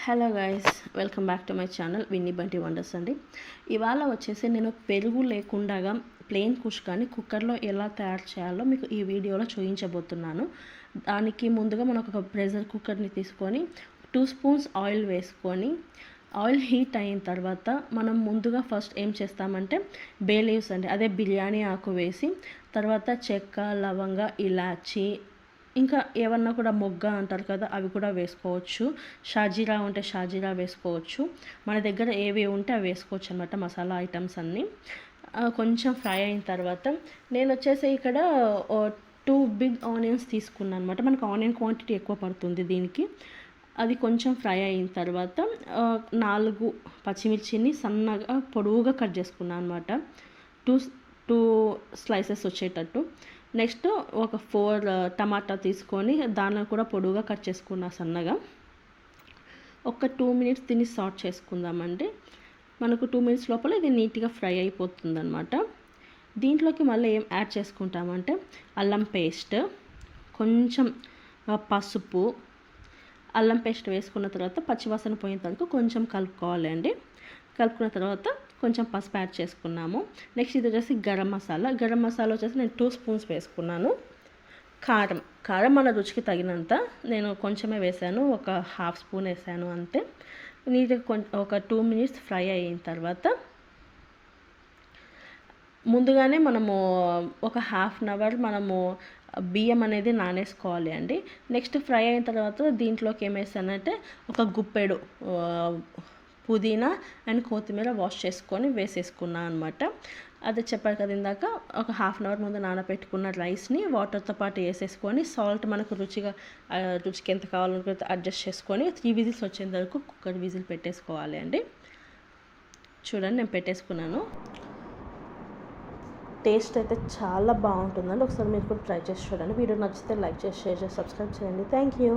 Hello guys, welcome back to my channel Vinni Bunty wonders అండి. ఇవాళ వచ్చేసి నేను పెరుగు లేకుండా ప్లెయిన్ కుష్కాని కుక్కర్లో ఎలా తయారు చేయాలో మీకు ఈ వీడియోలో చూపించబోతున్నాను. దానికి ముందుగా మనం ఒక ప్రెషర్ కుక్కర్ని తీసుకొని 2 స్పూన్స్ ఆయిల్ వేసుకొని ఆయిల్ హీట్ అయిన తర్వాత మనం ముందుగా ఫస్ట్ ఏం చేస్తామంటే బే లీవ్స్ అండి, అదే బిర్యానీ ఆకు వేసి తర్వాత చెక్క, లవంగ, ఇలాచి, ఇంకా ఏమన్నా కూడా మొగ్గ అంటారు కదా, అవి కూడా వేసుకోవచ్చు. షాజీరా ఉంటే షాజీరా వేసుకోవచ్చు. మన దగ్గర ఏవి ఉంటే అవి వేసుకోవచ్చు అనమాట, మసాలా ఐటమ్స్ అన్నీ. కొంచెం ఫ్రై అయిన తర్వాత నేను వచ్చేసి ఇక్కడ 2 బిగ్ ఆనియన్స్ తీసుకున్నాను అనమాట. మనకు ఆనియన్ క్వాంటిటీ ఎక్కువ పడుతుంది దీనికి. అది కొంచెం ఫ్రై అయిన తర్వాత 4 పచ్చిమిర్చిని సన్నగా పొడవుగా కట్ చేసుకున్నాను అనమాట, 2 స్లైసెస్ వచ్చేటట్టు. నెక్స్ట్ ఒక 4 టమాటా తీసుకొని దాన్ని కూడా పొడవుగా కట్ చేసుకున్నా సన్నగా. ఒక 2 మినిట్స్ దీన్ని సాట్ చేసుకుందామండి. మనకు 2 మినిట్స్ లోపల ఇది నీట్గా ఫ్రై అయిపోతుంది అనమాట. దీంట్లోకి మళ్ళీ ఏం యాడ్ చేసుకుంటామంటే అల్లం పేస్ట్, కొంచెం పసుపు, అల్లం పేస్ట్ వేసుకున్న తర్వాత పచ్చివాసన పోయిన తర్వాత కొంచెం కలుపుకోవాలి అండి. కలుపుకున్న తర్వాత కొంచెం పసుపు యాడ్ చేసుకున్నాము. నెక్స్ట్ ఇది వచ్చేసి గరం మసాలా వచ్చేసి నేను 2 స్పూన్స్ వేసుకున్నాను. కారం మన రుచికి తగినంత, నేను కొంచెమే వేసాను, ఒక 1/2 స్పూన్ వేసాను అంతే. నీట్గా ఒక 2 మినిట్స్ ఫ్రై అయిన తర్వాత ముందుగానే మనము ఒక 1/2 అవర్ మనము బియ్యం అనేది నానేసుకోవాలి అండి. నెక్స్ట్ ఫ్రై అయిన తర్వాత దీంట్లోకి ఏం వేసానంటే ఒక గుప్పెడు పుదీనా అండ్ కొత్తిమీర వాష్ చేసుకొని వేసేసుకున్నాను అనమాట. అది చెప్పారు కదా ఇందాక, ఒక 1/2 అవర్ ముందు నానబెట్టుకున్న రైస్ని వాటర్తో పాటు వేసేసుకొని సాల్ట్ మనకు రుచికి ఎంత కావాలనుకుంటే అడ్జస్ట్ చేసుకొని 3 విజిల్స్ వచ్చేంత వరకు కుక్కర్ విజిల్ పెట్టేసుకోవాలి అండి. చూడండి, నేను పెట్టేసుకున్నాను. టేస్ట్ అయితే చాలా బాగుంటుందండి. ఒకసారి మీరు కూడా ట్రై చేసి చూడండి. వీడియో నచ్చితే లైక్ చేసి, షేర్ చేసి, సబ్స్క్రైబ్ చేయండి. Thank you.